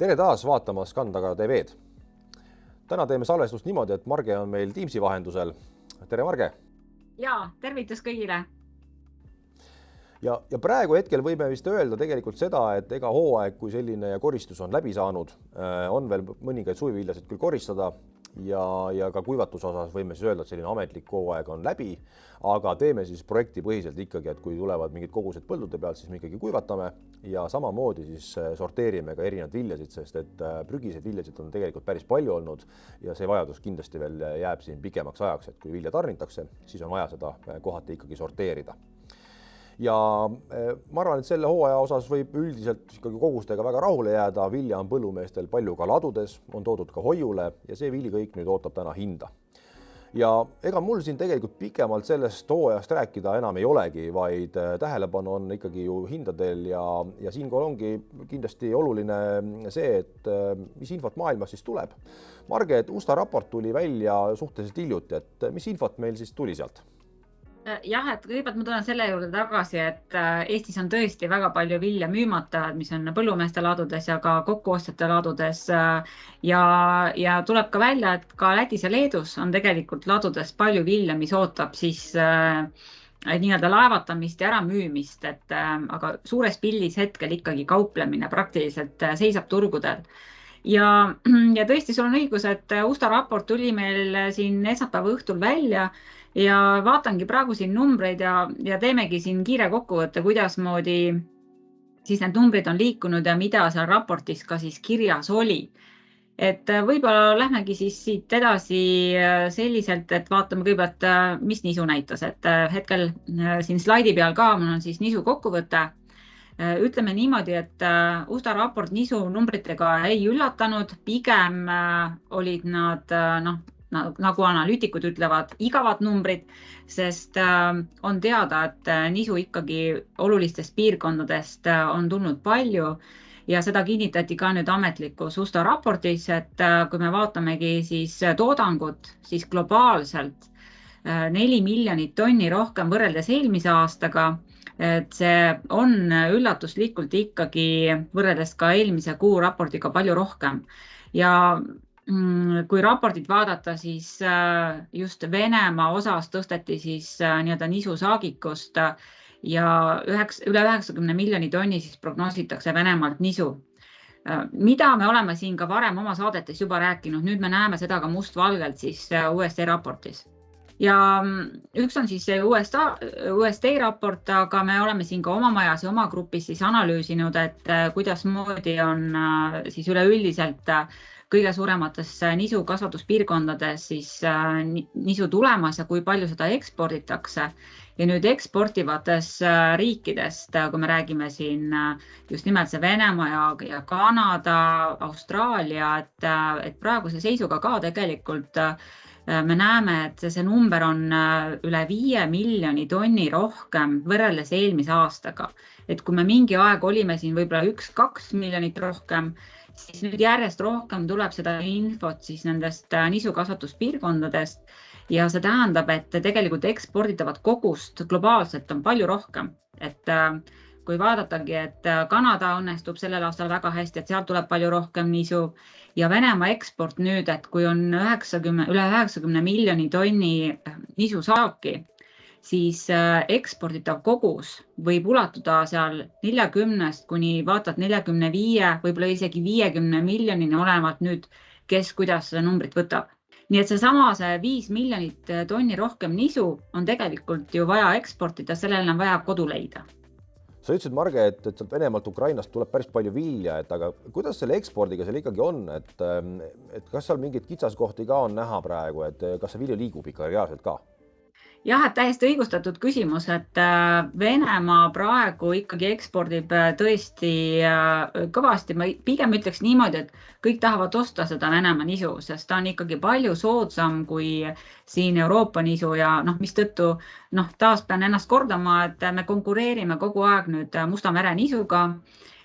Tere taas vaatamas Kandaga TV-d. Täna teeme salvestust niimoodi, et Marge on meil Teamsi vahendusel. Tere Marge! Jaa, tervitus kõigile! Ja praegu hetkel võime vist öelda tegelikult seda, et ega hooaeg kui selline ja koristus on läbi saanud. On veel mõningaid suviviljasid küll koristada ja ka kuivatuse osas võime siis öelda, et selline ametlik hooaeg on läbi, aga teeme siis projektipõhiselt ikkagi, et kui tulevad mingid kogused põldude pealt, siis me ikkagi kuivatame ja samamoodi siis sorteerime ka erinevad viljasid, sest et prügiseid viljasid on tegelikult päris palju olnud ja see vajadus kindlasti veel jääb siin pikemaks ajaks, et kui vilja tarnitakse, siis on vaja seda kohati ikkagi sorteerida. Ja ma arvan, et selle hooaja osas võib üldiselt ikkagi kogustega väga rahule jääda. Vilja on põllumeestel palju ka ladudes, on toodud ka hoiule ja see vili kõik nüüd ootab täna hinda. Ja ega mul siin tegelikult pikemalt sellest hooajast rääkida enam ei olegi, vaid tähelepanu on ikkagi ju hindadel ja siinkohal ongi kindlasti oluline see, et mis infot maailmas siis tuleb. Marge, et USA raport tuli välja suhteliselt hiljuti, et mis infot meil siis tuli sealt? Jah, et kõigepealt ma tulen selle juurde tagasi, et Eestis on tõesti väga palju vilja müümata, mis on põllumeeste ladudes ja ka kokkuostjate ladudes ja tuleb ka välja, et ka Lätis ja Leedus on tegelikult ladudes palju vilja, mis ootab siis nii-öelda laevatamist ja äramüümist, aga suures pildis hetkel ikkagi kauplemine praktiliselt seisab turgudel. Ja tõesti, sul on õigus, et USA raport tuli meil siin esmaspäeva õhtul välja ja vaatangi praegu siin numbreid ja teemegi siin kiire kokkuvõtte, kuidasmoodi siis need numbrid on liikunud ja mida seal raportis ka siis kirjas oli. Et võib-olla lähmegi siis siit edasi selliselt, et vaatame kõigepealt, mis nisu näitas. Et hetkel siin slaidi peal ka mul on siis nisu kokkuvõte. Ütleme niimoodi, et USA raport nisu numbritega ei üllatanud, pigem olid nad, nagu analüütikud ütlevad, igavad numbrid, sest on teada, et nisu ikkagi olulistest piirkondadest on tulnud palju ja seda kinnitati ka nüüd ametlikus USA raportis, et kui me vaatamegi siis toodangut, siis globaalselt 4 miljonit tonni rohkem võrreldes eelmise aastaga, et see on üllatuslikult ikkagi võrreldes ka eelmise kuu raportiga palju rohkem. Ja kui raportit vaadata, siis just Venemaa osas tõsteti siis nii-öelda nisu saagikust ja üle 90 miljoni tonni siis prognoositakse Venemaalt nisu. Mida me oleme siin ka varem oma saadetes juba rääkinud, nüüd me näeme seda ka mustvalgelt siis USDA raportis. Ja üks on siis see USDA raport, aga me oleme siin ka oma majas ja oma grupis siis analüüsinud, et kuidas moodi on siis üleüldiselt kõige suuremates nisu kasvatuspiirkondades siis nisu tulemas ja kui palju seda eksporditakse. Ja nüüd eksportivates riikidest, kui me räägime siin just nimelt see Venemaa ja Kanada, Austraalia, et praeguse seisuga ka tegelikult me näeme, et see number on üle 5 miljoni tonni rohkem võrreldes eelmise aastaga. Et kui me mingi aeg olime siin võib-olla 1-2 miljonit rohkem, siis nüüd järjest rohkem tuleb seda infot siis nendest nisukasvatuspiirkondadest ja see tähendab, et tegelikult eksporditavat kogust globaalselt on palju rohkem. Et kui vaadatagi, et Kanada õnnestub sellel aastal väga hästi, et sealt tuleb palju rohkem nisu ja Venemaa eksport nüüd, et kui on üle 90 miljoni tonni nisu saaki, siis eksporditav kogus võib ulatuda seal 40 kuni vaatad 45, võib-olla isegi 50 miljonini olenevalt nüüd, kes kuidas seda numbrit võtab. Nii et see 5 miljonit tonni rohkem nisu on tegelikult ju vaja eksportida, sellele on vaja kodu leida. Sa ütlesid, Marge, et sealt Venemaalt Ukrainast tuleb päris palju vilja, aga kuidas selle ekspordiga seal ikkagi on, et kas seal mingeid kitsaskohti ka on näha praegu, et kas see vilja liigub ikka reaalselt ka? Jah, et täiesti õigustatud küsimus, et Venemaa praegu ikkagi ekspordib tõesti kõvasti. Ma pigem ütleks niimoodi, et kõik tahavad osta seda Venemaa nisu, sest ta on ikkagi palju soodsam kui siin Euroopa nisu ja mis tõttu taas pean ennast kordama, et me konkureerime kogu aeg nüüd Musta mere nisuga.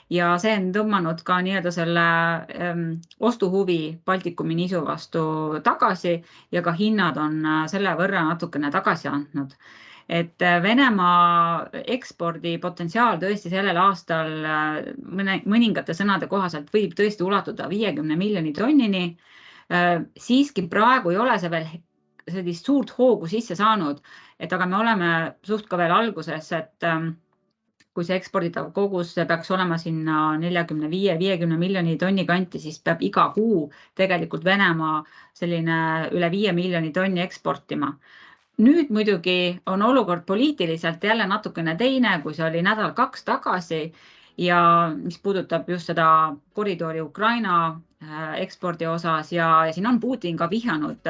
Ja see on tõmmanud ka nii-öelda selle ostuhuvi Baltikumi nisu vastu tagasi ja ka hinnad on selle võrra natukene tagasi andnud. et Venemaa ekspordi potentsiaal tõesti sellel aastal mõningate sõnade kohaselt võib tõesti ulatuda 50 miljoni tonnini. Siiski praegu ei ole see veel sellist suurt hoogu sisse saanud, aga me oleme suht ka veel alguses, et kui see eksporditav kogus peaks olema sinna 45-50 miljoni tonni kanti, siis peab iga kuu tegelikult Venemaa selline üle 5 miljoni tonni eksportima. Nüüd muidugi on olukord poliitiliselt jälle natukene teine, kui see oli nädal-kaks tagasi ja mis puudutab just seda koridori Ukraina ekspordi osas ja siin on Putin ka vihjanud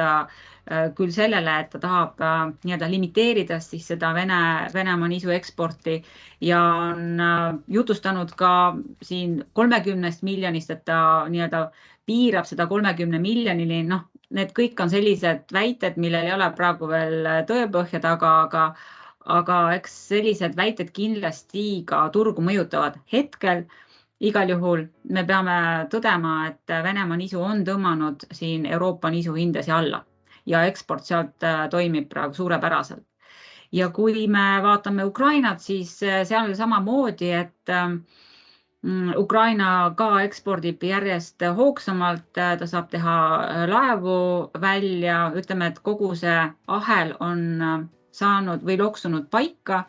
küll sellele, et ta tahab nii-öelda limiteerida siis seda Venemaa nisu eksporti ja on jutustanud ka siin 30 miljonist, et ta nii-öelda piirab seda 30 miljonini, need kõik on sellised väited, millel ei ole praegu veel tõepõhja taga, aga eks sellised väited kindlasti ka turgu mõjutavad. Hetkel igal juhul me peame tõdema, et Venemaa nisu on tõmmanud siin Euroopa nisu hindasi alla ja eksport sealt toimib praegu suurepäraselt. Ja kui me vaatame Ukrainat, siis seal oli samamoodi, et Ukraina ka ekspordib järjest hoogsamalt, ta saab teha laevu välja, ütleme, et kogu see ahel on saanud või loksunud paika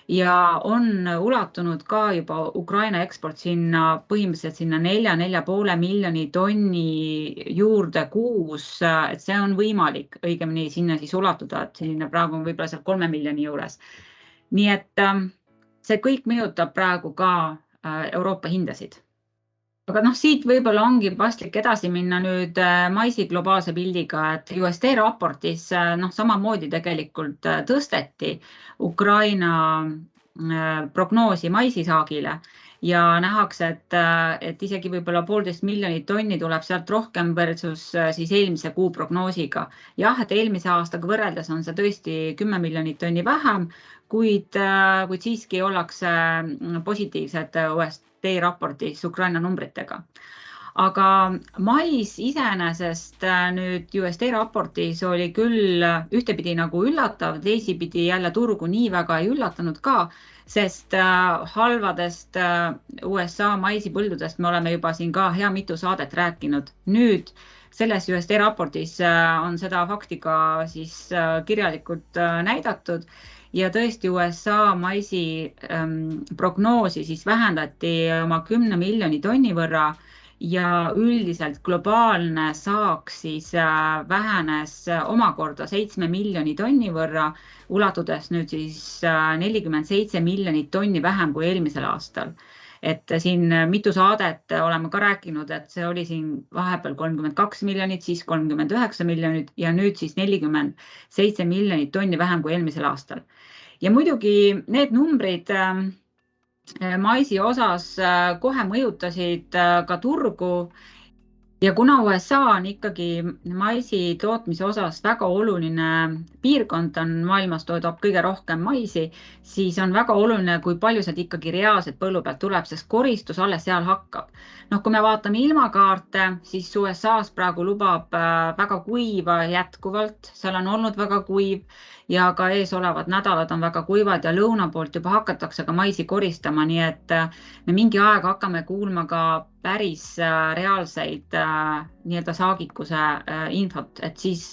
ja on ulatunud ka juba Ukraina eksport sinna põhimõtteliselt sinna 4-4,5 miljoni tonni juurde kuus, et see on võimalik õigemini sinna siis ulatuda, et sinna praegu on võib-olla seal 3 miljoni juures. Nii et see kõik mõjutab praegu ka Euroopa hindasid. Aga siit võib-olla ongi paslik edasi minna nüüd maisi globaalse pildiga, et USD raportis samamoodi tegelikult tõsteti Ukraina prognoosi maisisaagile ja nähakse, et isegi võib-olla 1,5 miljonit tonni tuleb sealt rohkem versus siis eelmise kuu prognoosiga. Jah, et eelmise aastaga võrreldes on see tõesti 10 miljonit tonni vähem, kuid siiski ollakse positiivsed USD raportis Ukraina numbritega. Aga mais iseenesest nüüd USD raportis oli küll ühtepidi nagu üllatav, teisipidi jälle turgu nii väga ei üllatanud ka, sest halvadest USA maisipõldudest me oleme juba siin ka hea mitu saadet rääkinud. Nüüd selles USD raportis on seda fakti ka siis kirjalikult näidatud ja tõesti USA maisi prognoosi siis vähendati oma 10 miljoni tonni võrra ja üldiselt globaalne saaks siis vähenes omakorda 7 miljoni tonni võrra, ulatudes nüüd siis 47 miljonit tonni vähem kui eelmisel aastal. Et siin mitu saadet oleme ka rääkinud, et see oli siin vahepeal 32 miljonit, siis 39 miljonit ja nüüd siis 47 miljonit tonni vähem kui eelmisel aastal. Ja muidugi need numbrid maisi osas kohe mõjutasid ka turgu ja kuna USA on ikkagi maisi tootmise osas väga oluline piirkond, on maailmas toodab kõige rohkem maisi, siis on väga oluline, kui palju sealt ikkagi reaalselt põllu pealt tuleb, sest koristus alles seal hakkab. Kui me vaatame ilmakaarte, siis USA's praegu lubab väga kuiva jätkuvalt, seal on olnud väga kuiv ja ka ees olevad nädalad on väga kuivad ja lõuna poolt juba hakatakse ka maisi koristama, nii et me mingi aeg hakkame kuulma ka päris reaalseid nii-öelda saagikuse infot, et siis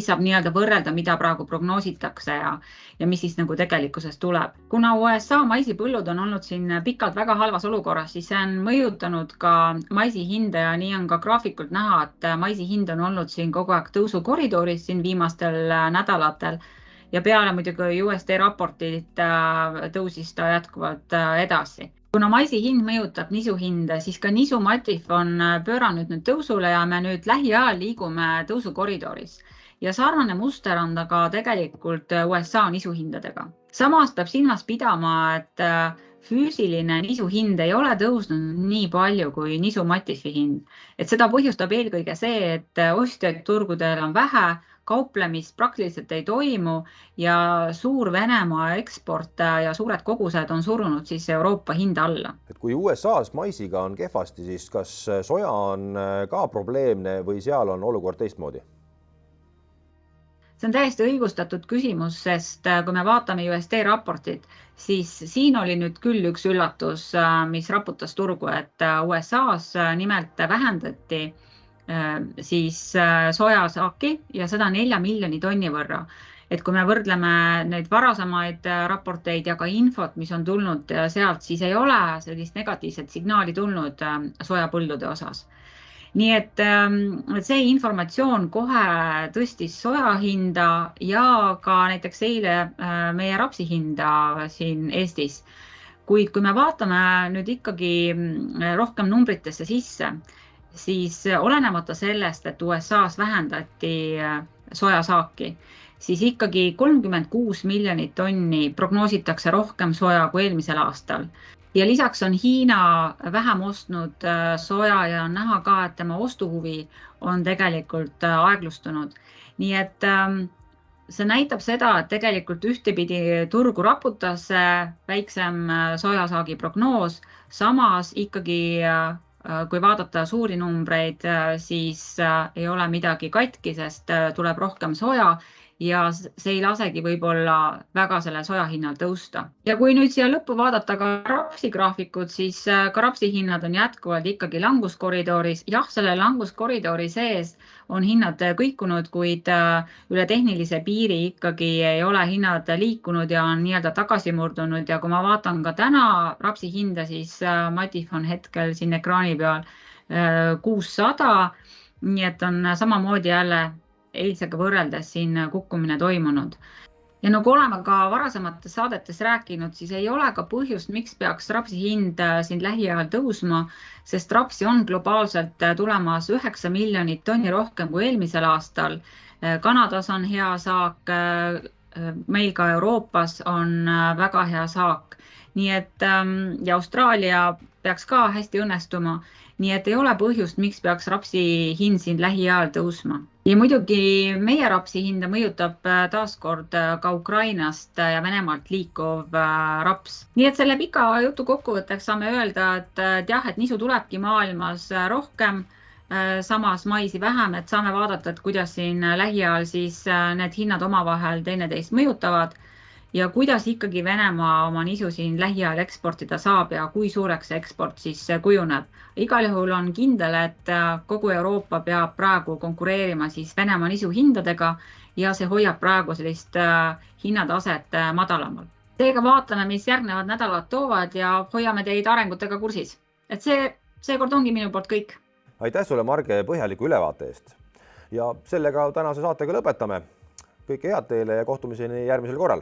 saab nii-öelda võrrelda, mida praegu prognoositakse ja mis siis nagu tegelikkuses tuleb. Kuna USA maisipõllud on olnud siin pikalt väga halvas olukorras, siis see on mõjutanud ka maisi hinda ja nii on ka graafikult näha, et maisi hind on olnud siin kogu aeg tõusukoridoris siin viimastel nädalatel ja peale muidugi USD raportit tõusis ta jätkuvalt edasi. Kuna maisi hind mõjutab nisu hinda, siis ka nisu matif on pööranud nüüd tõusule ja me nüüd lähiajal liigume tõusukoridoris. Ja sarnane muster on ka tegelikult USA nisuhindadega. Samas peab silmas pidama, et füüsiline nisu hind ei ole tõusnud nii palju kui nisu matifi hind. Et seda põhjustab eelkõige see, et ostjaid turgudel on vähe, kauplemist praktiliselt ei toimu ja suur Venemaa eksport ja suured kogused on surunud siis Euroopa hinda alla. Et kui USA's maisiga on kehvasti, siis kas soja on ka probleemne või seal on olukord teistmoodi? see on täiesti õigustatud küsimus, sest kui me vaatame USD raportit, siis siin oli nüüd küll üks üllatus, mis raputas turgu, et USA-s nimelt vähendati siis sojasaaki ja seda 4 miljoni tonni võrra. Et kui me võrdleme neid varasemaid raporteid ja ka infot, mis on tulnud sealt, siis ei ole sellist negatiivset signaali tulnud sojapõldude osas. Nii et see informatsioon kohe tõstis soja hinda ja ka näiteks eile meie rapsi hinda siin Eestis. Kuid kui me vaatame nüüd ikkagi rohkem numbritesse sisse, siis olenemata sellest, et USA-s vähendati sojasaaki, siis ikkagi 36 miljonit tonni prognoositakse rohkem soja kui eelmisel aastal. Ja lisaks on Hiina vähem ostnud soja ja on näha ka, et tema ostuhuvi on tegelikult aeglustunud. Nii et see näitab seda, et tegelikult ühtepidi turgu raputas väiksem sojasaagi prognoos, samas ikkagi kui vaadata suuri numbreid, siis ei ole midagi katki, sest tuleb rohkem soja ja see ei lasegi võib-olla väga selle soja hinnal tõusta. Ja kui nüüd siia lõppu vaadata ka rapsi graafikud, siis ka rapsi hinnad on jätkuvalt ikkagi languskoridoris. Jah, selle languskoridori sees on hinnad kõikunud, kuid üle tehnilise piiri ikkagi ei ole hinnad liikunud ja on nii-öelda tagasi murdunud. Ja kui ma vaatan ka täna rapsi hinda, siis Matif on hetkel siin ekraani peal 600. Nii et on samamoodi jälle eilsega võrreldes siin kukkumine toimunud. Ja nagu oleme ka varasemates saadetes rääkinud, siis ei ole ka põhjust, miks peaks rapsi hind siin lähiajal tõusma, sest rapsi on globaalselt tulemas 9 miljonit tonni rohkem kui eelmisel aastal. Kanadas on hea saak, meil ka Euroopas on väga hea saak. Nii et ja Austraalia peaks ka hästi õnnestuma. Nii et ei ole põhjust, miks peaks rapsi hind siin lähiajal tõusma. Ja muidugi meie rapsi hinda mõjutab taaskord ka Ukrainast ja Venemaalt liikuv raps. Nii et selle pika jutu kokkuvõtteks saame öelda, et jah, et nisu tulebki maailmas rohkem, samas maisi vähem, et saame vaadata, et kuidas siin lähiajal siis need hinnad omavahel teineteist mõjutavad ja kuidas ikkagi Venemaa oma nisu siin lähiajal eksportida saab ja kui suureks see eksport siis kujuneb. Igal juhul on kindel, et kogu Euroopa peab praegu konkureerima siis Venemaa nisu hindadega ja see hoiab praegu sellist hinnataset madalamal. Seega vaatame, mis järgnevad nädalad toovad ja hoiame teid arengutega kursis. Et seekord ongi minu poolt kõik. Aitäh sulle, Marge, põhjaliku ülevaate eest. Ja sellega tänase saatega lõpetame. Kõike head teile ja kohtumiseni järgmisel korral.